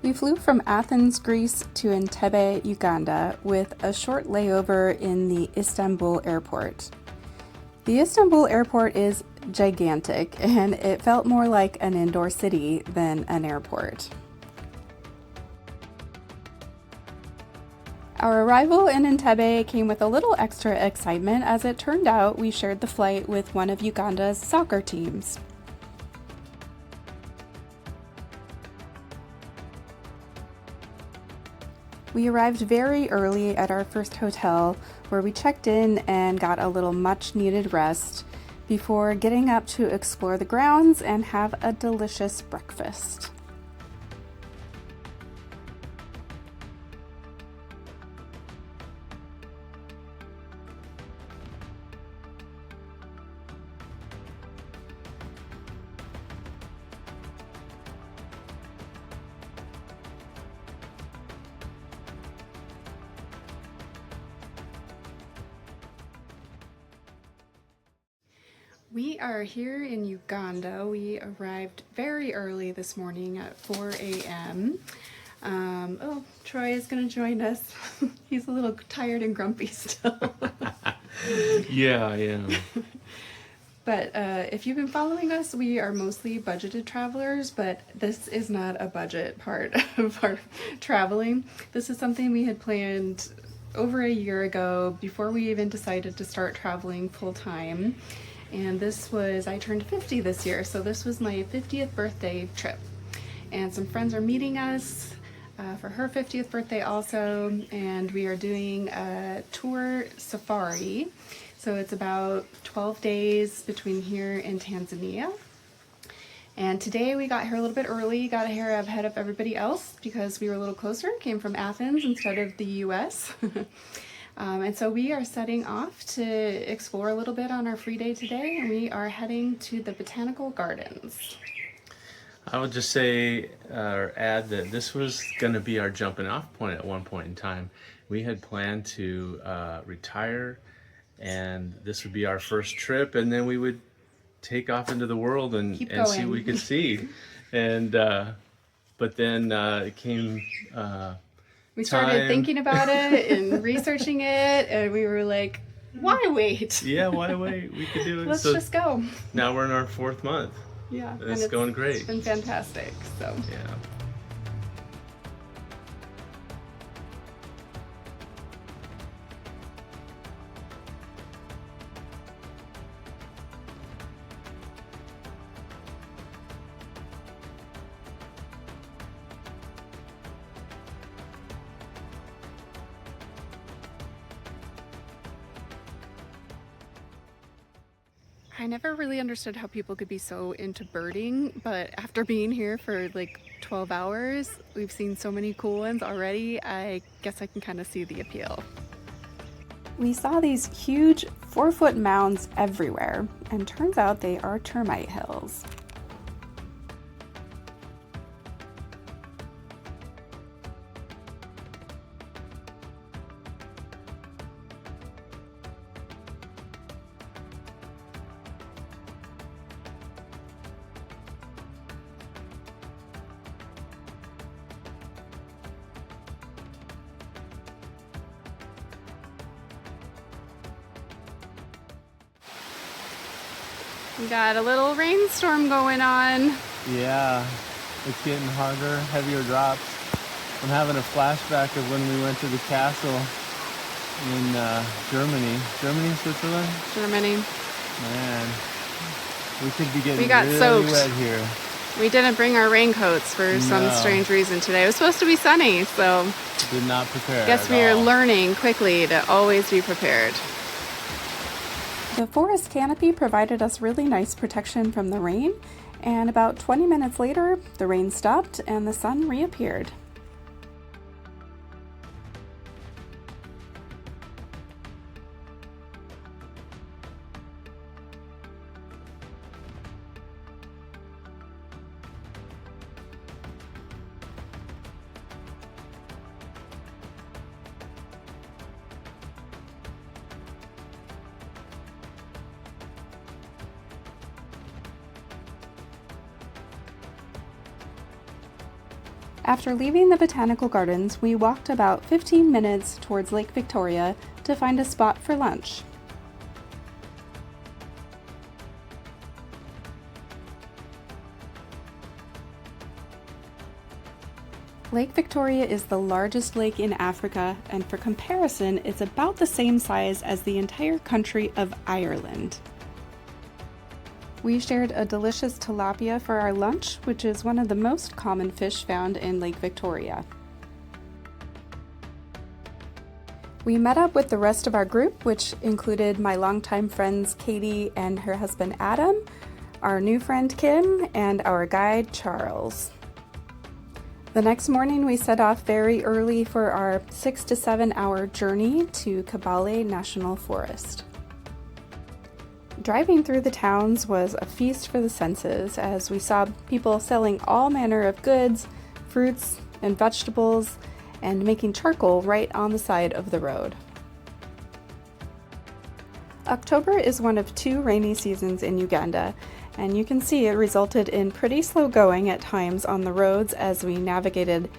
We flew from Athens, Greece to Entebbe, Uganda, with a short layover in the Istanbul airport. The Istanbul airport is gigantic, and it felt more like an indoor city than an airport. Our arrival in Entebbe came with a little extra excitement as it turned out we shared the flight with one of Uganda's soccer teams. We arrived very early at our first hotel, where we checked in and got a little much-needed rest before getting up to explore the grounds and have a delicious breakfast. We are here in Uganda. We arrived very early this morning at 4 a.m. Troy is going to join us. He's a little tired and grumpy still. Yeah, I am. But if you've been following us, we are mostly budgeted travelers, but this is not a budget part of our traveling. This is something we had planned over a year ago before we even decided to start traveling full time. And I turned 50 this year, so this was my 50th birthday trip. And some friends are meeting us for her 50th birthday also, and we are doing a tour safari. So it's about 12 days between here and Tanzania. And today we got here a little bit early, got here ahead of everybody else because we were a little closer, came from Athens instead of the US. And so we are setting off to explore a little bit on our free day today, and we are heading to the botanical gardens. I would just say or add that this was going to be our jumping off point at one point in time. We had planned to retire, and this would be our first trip, and then we would take off into the world and see what we could see. And but then it came we started thinking about it and researching it, and we were like, why wait? Yeah, why wait? We could do it. Let's just go. Now we're in our 4th month. Yeah. And it's going great. It's been fantastic. So yeah. I never really understood how people could be so into birding, but after being here for like 12 hours, we've seen so many cool ones already. I guess I can kind of see the appeal. We saw these huge 4-foot mounds everywhere, and turns out they are termite hills. We got a little rainstorm going on. Yeah, it's getting harder, heavier drops. I'm having a flashback of when we went to the castle in Germany, Switzerland? Germany. Man, we could be getting really soaked. Wet here. We didn't bring our raincoats for some strange reason today. It was supposed to be sunny, so did not prepare. Guess we are learning quickly to always be prepared. The forest canopy provided us really nice protection from the rain, and about 20 minutes later, the rain stopped and the sun reappeared. After leaving the botanical gardens, we walked about 15 minutes towards Lake Victoria to find a spot for lunch. Lake Victoria is the largest lake in Africa, and for comparison, it's about the same size as the entire country of Ireland. We shared a delicious tilapia for our lunch, which is one of the most common fish found in Lake Victoria. We met up with the rest of our group, which included my longtime friends Katie and her husband Adam, our new friend Kim, and our guide Charles. The next morning we set off very early for our 6 to 7 hour journey to Mburo National Forest. Driving through the towns was a feast for the senses as we saw people selling all manner of goods, fruits and vegetables, and making charcoal right on the side of the road. October is one of 2 rainy seasons in Uganda, and you can see it resulted in pretty slow going at times on the roads as we navigated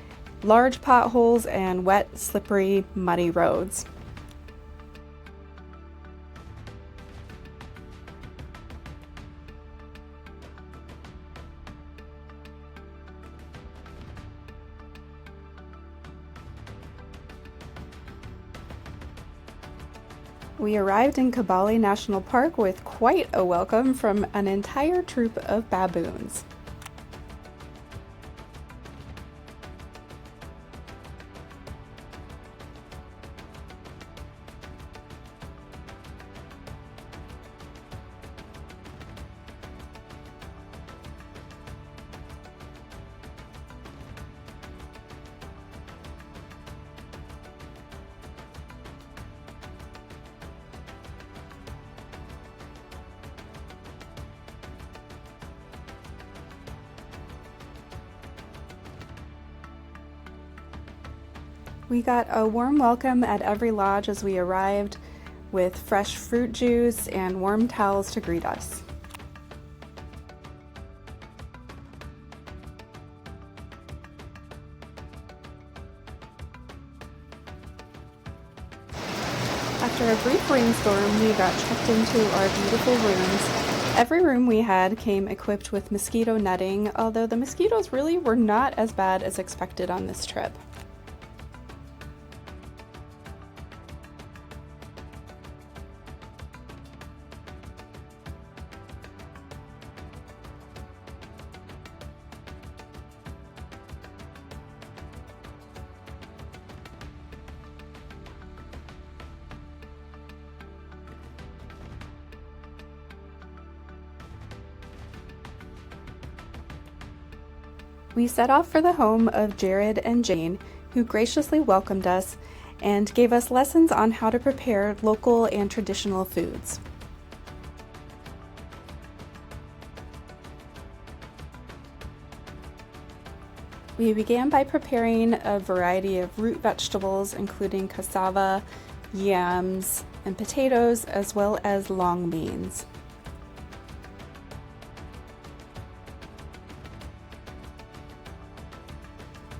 large potholes and wet, slippery, muddy roads. We arrived in Mburo National Park with quite a welcome from an entire troop of baboons. We got a warm welcome at every lodge as we arrived, with fresh fruit juice and warm towels to greet us. After a brief rainstorm, we got checked into our beautiful rooms. Every room we had came equipped with mosquito netting, although the mosquitoes really were not as bad as expected on this trip. We set off for the home of Jared and Jane, who graciously welcomed us and gave us lessons on how to prepare local and traditional foods. We began by preparing a variety of root vegetables, including cassava, yams, and potatoes, as well as long beans.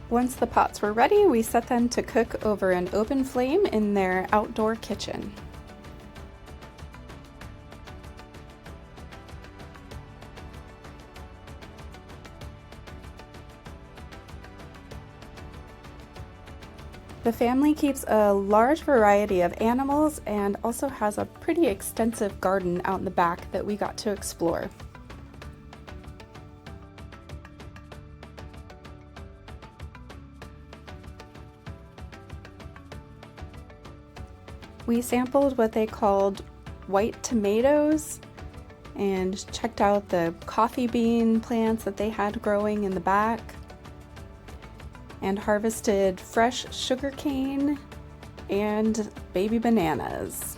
Once the pots were ready, we set them to cook over an open flame in their outdoor kitchen. The family keeps a large variety of animals and also has a pretty extensive garden out in the back that we got to explore. We sampled what they called white tomatoes and checked out the coffee bean plants that they had growing in the back, and harvested fresh sugar cane and baby bananas.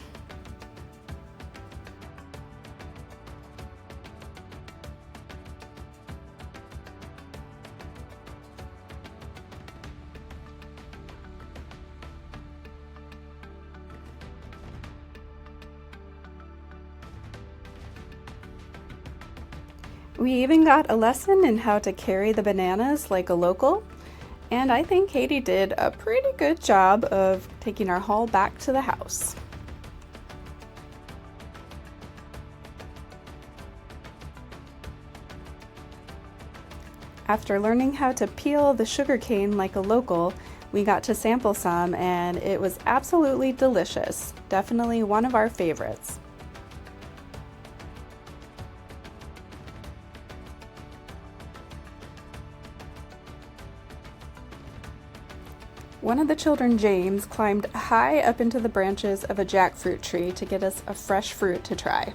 We even got a lesson in how to carry the bananas like a local, And I think Katie did a pretty good job of taking our haul back to the house. After learning how to peel the sugarcane like a local, we got to sample some and it was absolutely delicious. Definitely one of our favorites. One of the children, James, climbed high up into the branches of a jackfruit tree to get us a fresh fruit to try.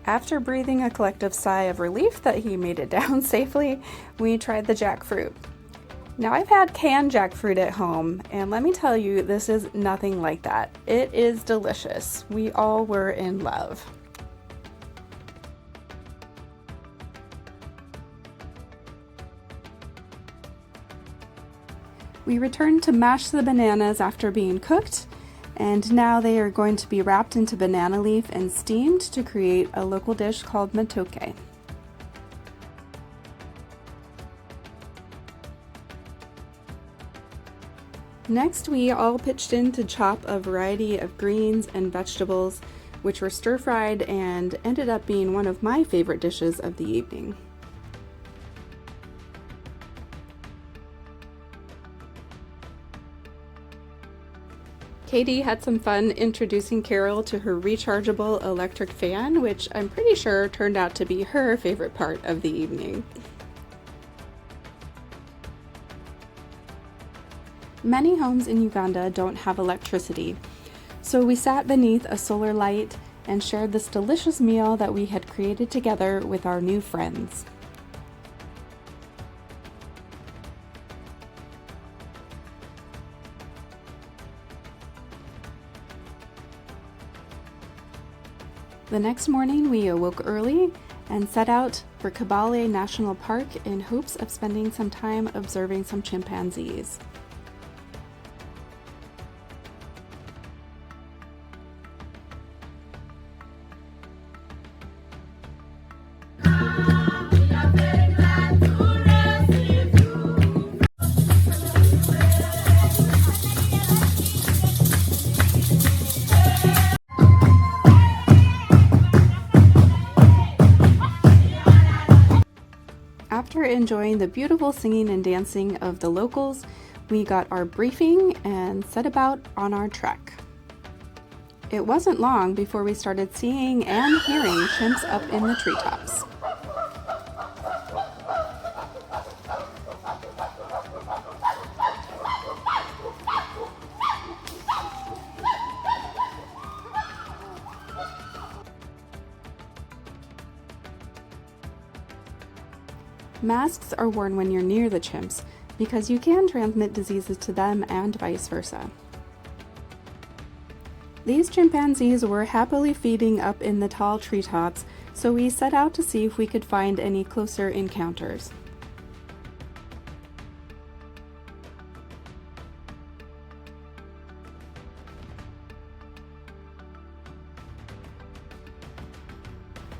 After breathing a collective sigh of relief that he made it down safely, we tried the jackfruit. Now, I've had canned jackfruit at home, and let me tell you, this is nothing like that. It is delicious. We all were in love. We returned to mash the bananas after being cooked, and now they are going to be wrapped into banana leaf and steamed to create a local dish called matoke. Next, we all pitched in to chop a variety of greens and vegetables, which were stir-fried and ended up being one of my favorite dishes of the evening. Katie had some fun introducing Carol to her rechargeable electric fan, which I'm pretty sure turned out to be her favorite part of the evening. Many homes in Uganda don't have electricity, so we sat beneath a solar light and shared this delicious meal that we had created together with our new friends. The next morning, we awoke early and set out for Mburo National Park in hopes of spending some time observing some chimpanzees. After enjoying the beautiful singing and dancing of the locals, we got our briefing and set about on our trek. It wasn't long before we started seeing and hearing chimps up in the treetops. Masks are worn when you're near the chimps because you can transmit diseases to them and vice versa. These chimpanzees were happily feeding up in the tall treetops, so we set out to see if we could find any closer encounters.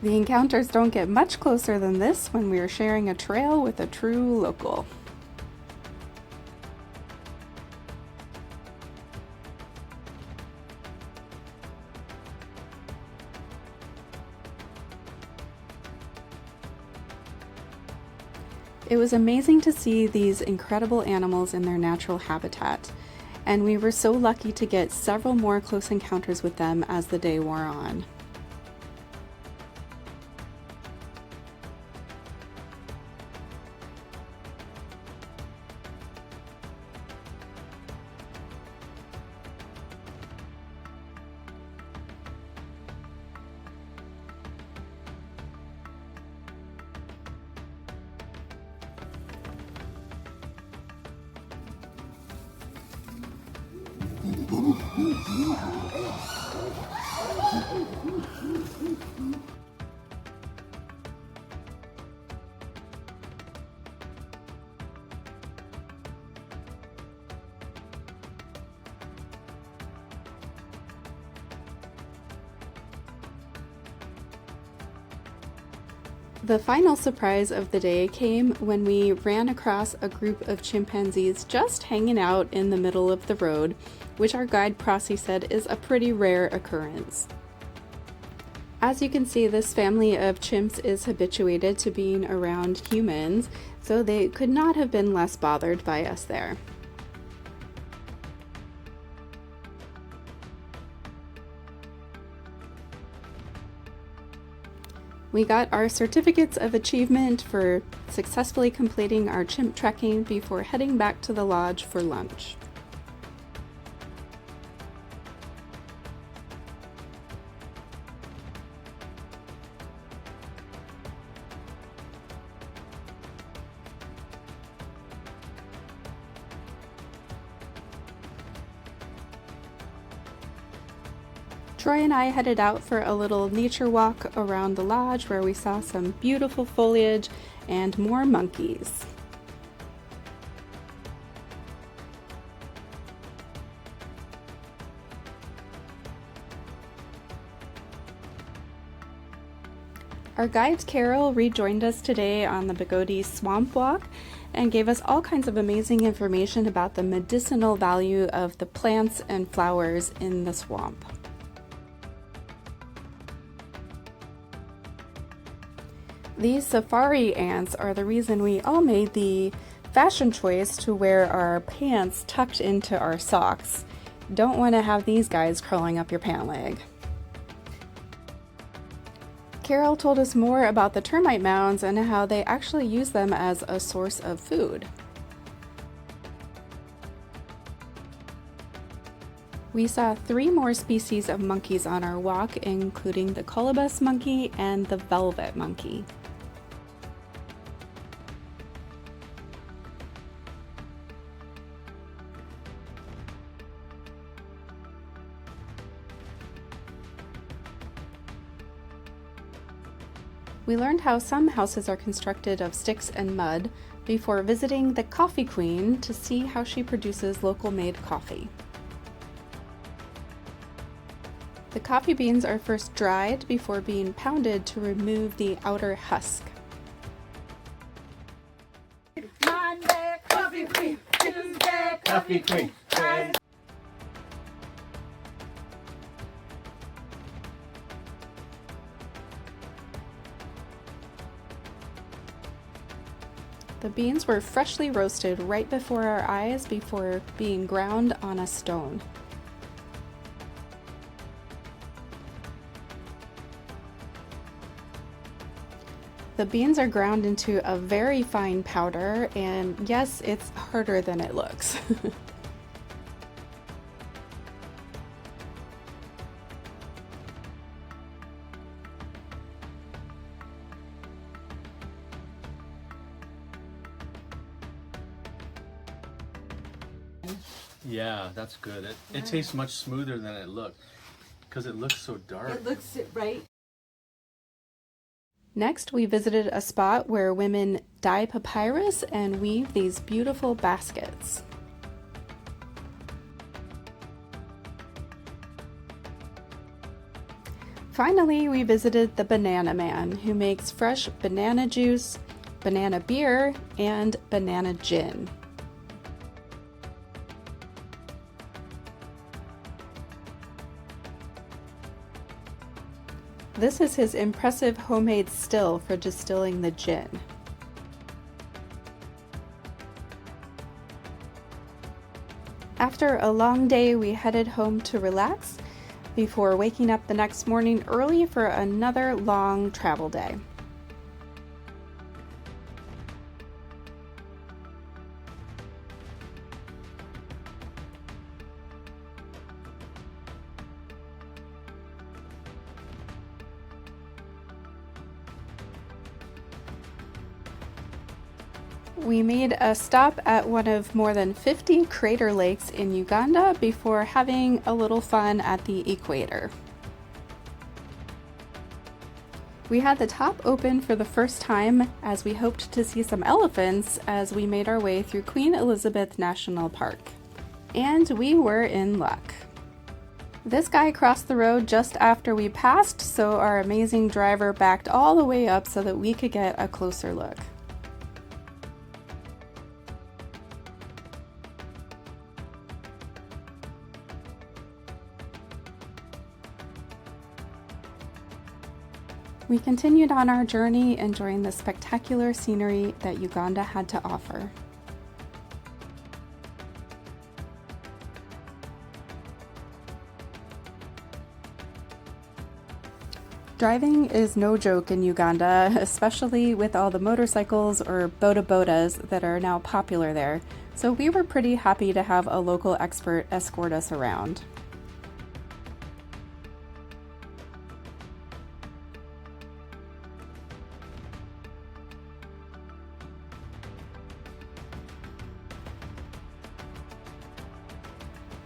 The encounters don't get much closer than this when we are sharing a trail with a true local. It was amazing to see these incredible animals in their natural habitat, and we were so lucky to get several more close encounters with them as the day wore on. The final surprise of the day came when we ran across a group of chimpanzees just hanging out in the middle of the road, which our guide Prosy said is a pretty rare occurrence. As you can see, this family of chimps is habituated to being around humans, so they could not have been less bothered by us there. We got our certificates of achievement for successfully completing our chimp trekking before heading back to the lodge for lunch. Troy and I headed out for a little nature walk around the lodge where we saw some beautiful foliage and more monkeys. Our guide Carol rejoined us today on the Bagodi Swamp Walk and gave us all kinds of amazing information about the medicinal value of the plants and flowers in the swamp. These safari ants are the reason we all made the fashion choice to wear our pants tucked into our socks. Don't want to have these guys crawling up your pant leg. Carol told us more about the termite mounds and how they actually use them as a source of food. We saw 3 more species of monkeys on our walk, including the colobus monkey and the velvet monkey. We learned how some houses are constructed of sticks and mud before visiting the Coffee Queen to see how she produces local-made coffee. The coffee beans are first dried before being pounded to remove the outer husk. Monday, Coffee Queen. Tuesday, Coffee Queen. The beans were freshly roasted right before our eyes before being ground on a stone. The beans are ground into a very fine powder, and yes, it's harder than it looks. Yeah, that's good. It tastes much smoother than it looked because it looks so dark. It looks right. Next, we visited a spot where women dye papyrus and weave these beautiful baskets. Finally, we visited the Banana Man, who makes fresh banana juice, banana beer, and banana gin. This is his impressive homemade still for distilling the gin. After a long day, we headed home to relax before waking up the next morning early for another long travel day. We made a stop at one of more than 50 crater lakes in Uganda before having a little fun at the equator. We had the top open for the first time as we hoped to see some elephants as we made our way through Queen Elizabeth National Park. And we were in luck. This guy crossed the road just after we passed, so our amazing driver backed all the way up so that we could get a closer look. We continued on our journey, enjoying the spectacular scenery that Uganda had to offer. Driving is no joke in Uganda, especially with all the motorcycles or boda-bodas that are now popular there, so we were pretty happy to have a local expert escort us around.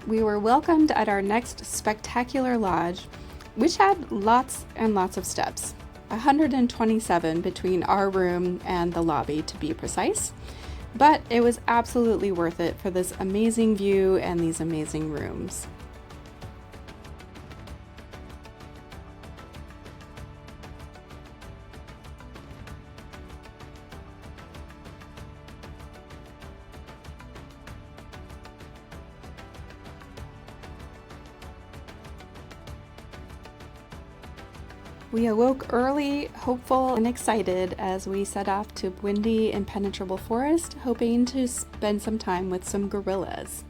We were welcomed at our next spectacular lodge, which had lots and lots of steps, 127 between our room and the lobby to be precise, but it was absolutely worth it for this amazing view and these amazing rooms. We awoke early, hopeful and excited as we set off to windy, impenetrable forest, hoping to spend some time with some gorillas.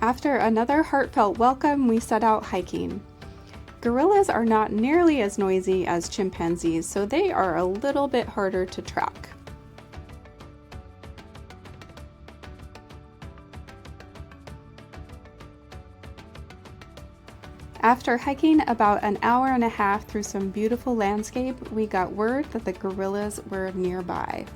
After another heartfelt welcome, we set out hiking. Gorillas are not nearly as noisy as chimpanzees, so they are a little bit harder to track. After hiking about an hour and a half through some beautiful landscape, we got word that the gorillas were nearby.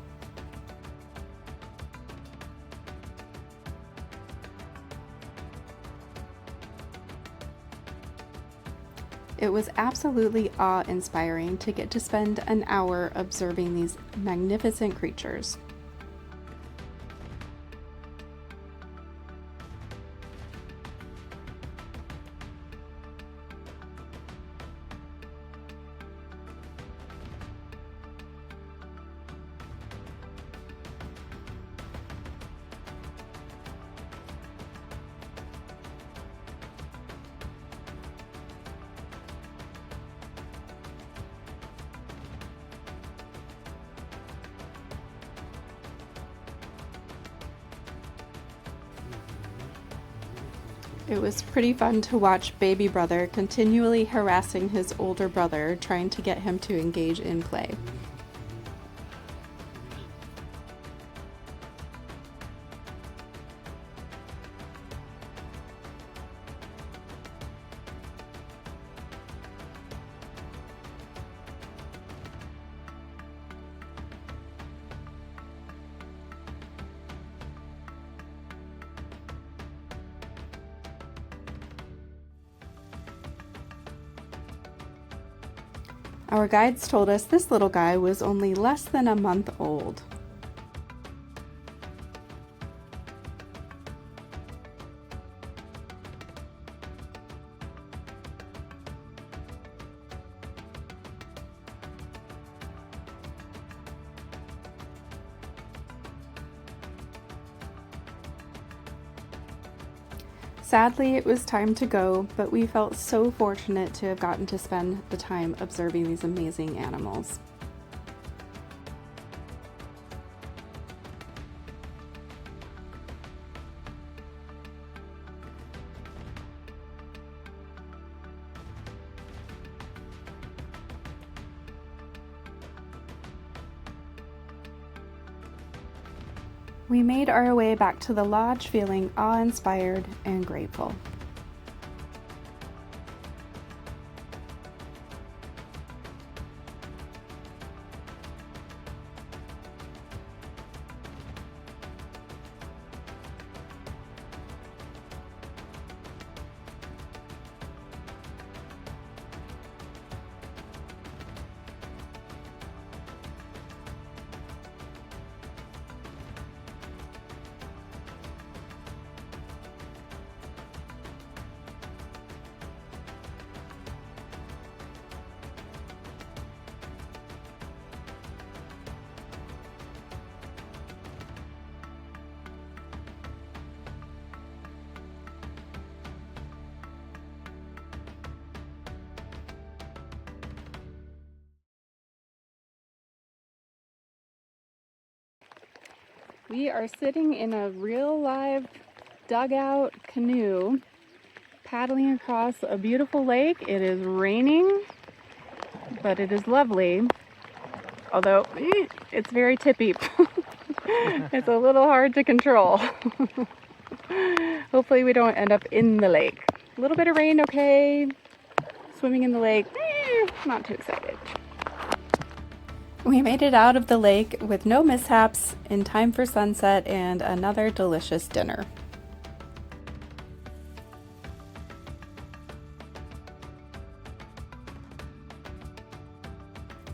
It was absolutely awe-inspiring to get to spend an hour observing these magnificent creatures. It was pretty fun to watch baby brother continually harassing his older brother, trying to get him to engage in play. Our guides told us this little guy was only less than a month old. Sadly, it was time to go, but we felt so fortunate to have gotten to spend the time observing these amazing animals. We made our way back to the lodge feeling awe-inspired and grateful. We are sitting in a real live dugout canoe paddling across a beautiful lake. It is raining, but it is lovely. Although it's very tippy. It's a little hard to control. Hopefully we don't end up in the lake. A little bit of rain, okay. Swimming in the lake, not too excited. We made it out of the lake with no mishaps in time for sunset and another delicious dinner.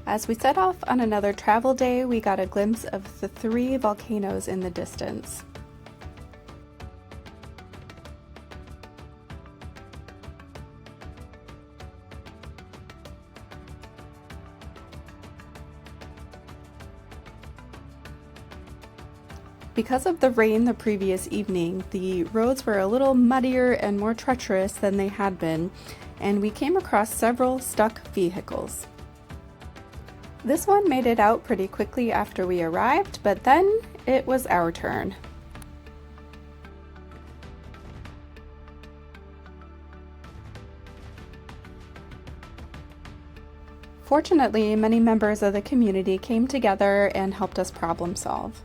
As we set off on another travel day, we got a glimpse of the 3 volcanoes in the distance. Because of the rain the previous evening, the roads were a little muddier and more treacherous than they had been, and we came across several stuck vehicles. This one made it out pretty quickly after we arrived, but then it was our turn. Fortunately, many members of the community came together and helped us problem solve.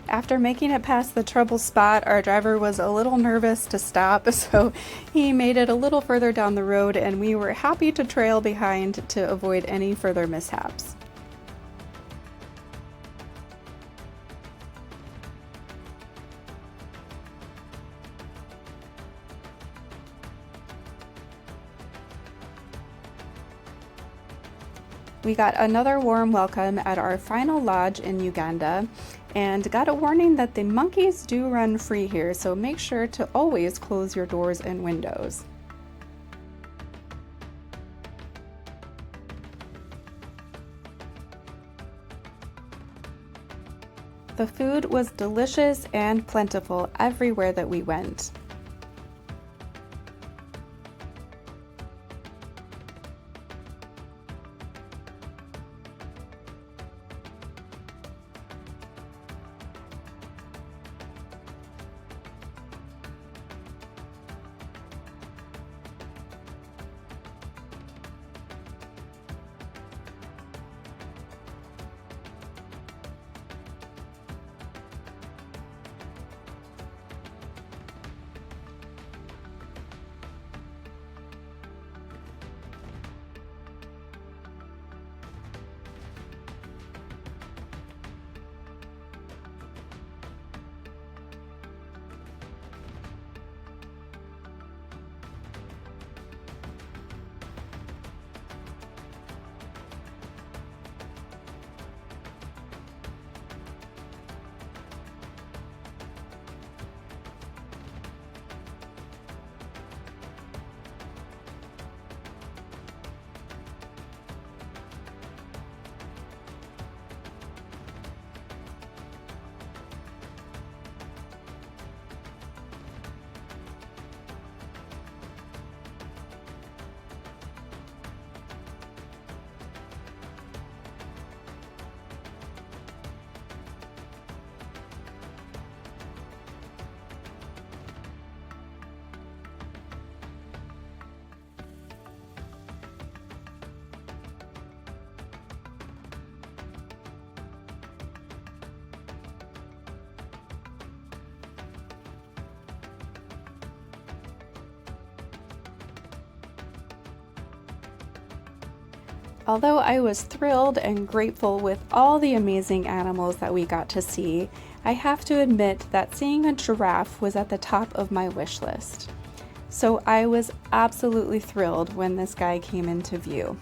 After making it past the trouble spot, our driver was a little nervous to stop, so he made it a little further down the road, and we were happy to trail behind to avoid any further mishaps. We got another warm welcome at our final lodge in Uganda, and got a warning that the monkeys do run free here, so make sure to always close your doors and windows. The food was delicious and plentiful everywhere that we went. Although I was thrilled and grateful with all the amazing animals that we got to see, I have to admit that seeing a giraffe was at the top of my wish list. So I was absolutely thrilled when this guy came into view.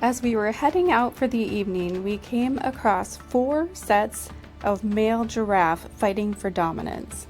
As we were heading out for the evening, we came across 4 sets of male giraffe fighting for dominance.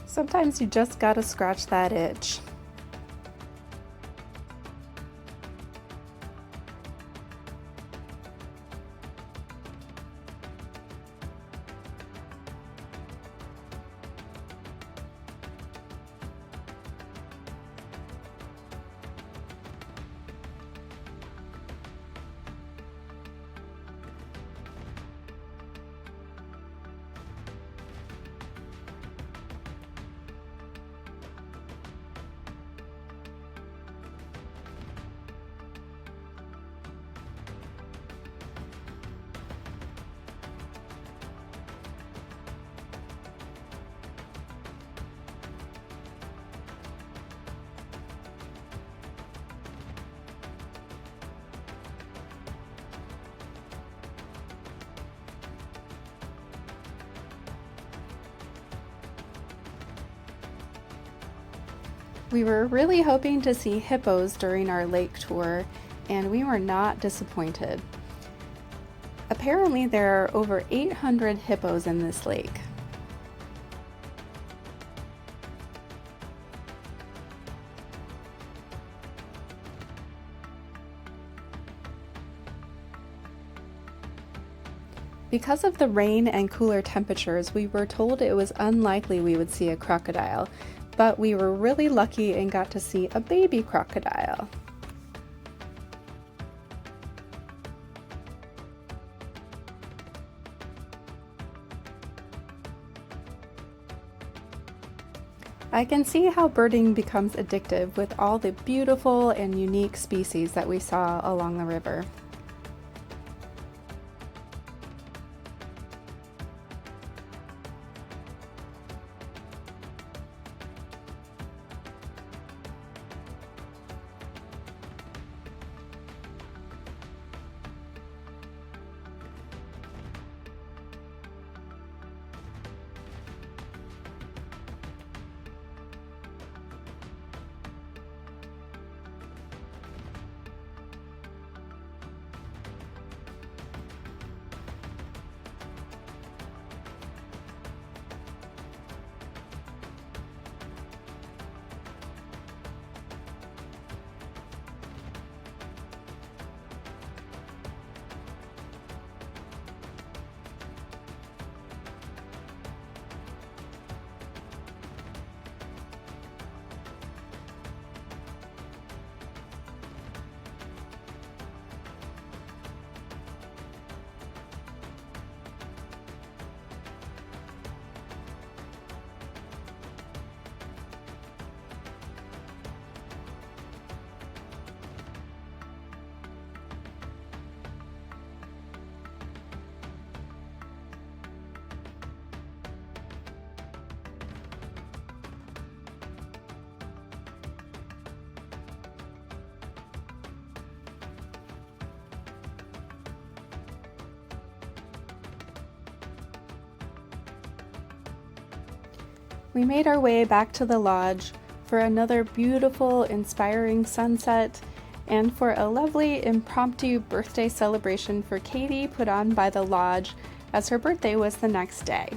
Sometimes you just gotta scratch that itch. We were really hoping to see hippos during our lake tour, and we were not disappointed. Apparently, there are over 800 hippos in this lake. Because of the rain and cooler temperatures, we were told it was unlikely we would see a crocodile, but we were really lucky and got to see a baby crocodile. I can see how birding becomes addictive with all the beautiful and unique species that we saw along the river. We made our way back to the lodge for another beautiful, inspiring sunset and for a lovely impromptu birthday celebration for Katie put on by the lodge as her birthday was the next day.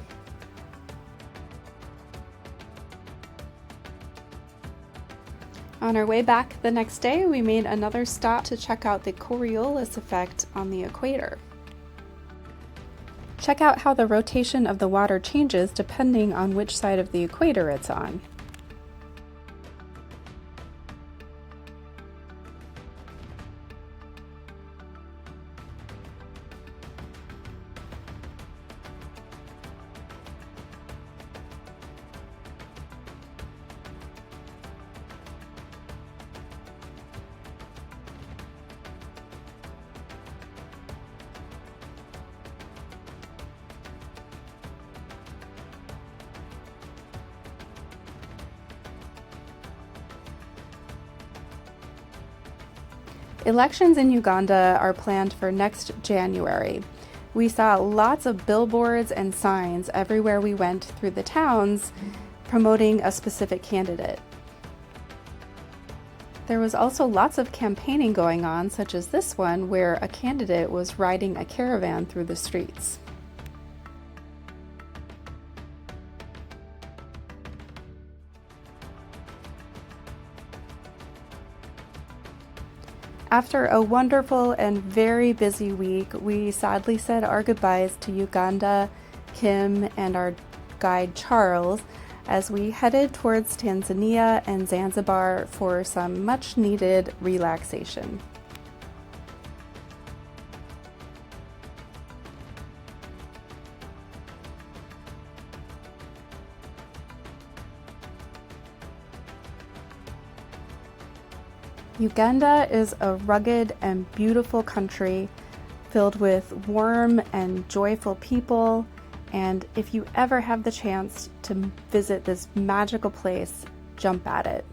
On our way back the next day, we made another stop to check out the Coriolis effect on the equator. Check out how the rotation of the water changes depending on which side of the equator it's on. Elections in Uganda are planned for next January. We saw lots of billboards and signs everywhere we went through the towns promoting a specific candidate. There was also lots of campaigning going on, such as this one where a candidate was riding a caravan through the streets. After a wonderful and very busy week, we sadly said our goodbyes to Uganda, Kim, and our guide Charles as we headed towards Tanzania and Zanzibar for some much-needed relaxation. Uganda is a rugged and beautiful country filled with warm and joyful people, and if you ever have the chance to visit this magical place, jump at it.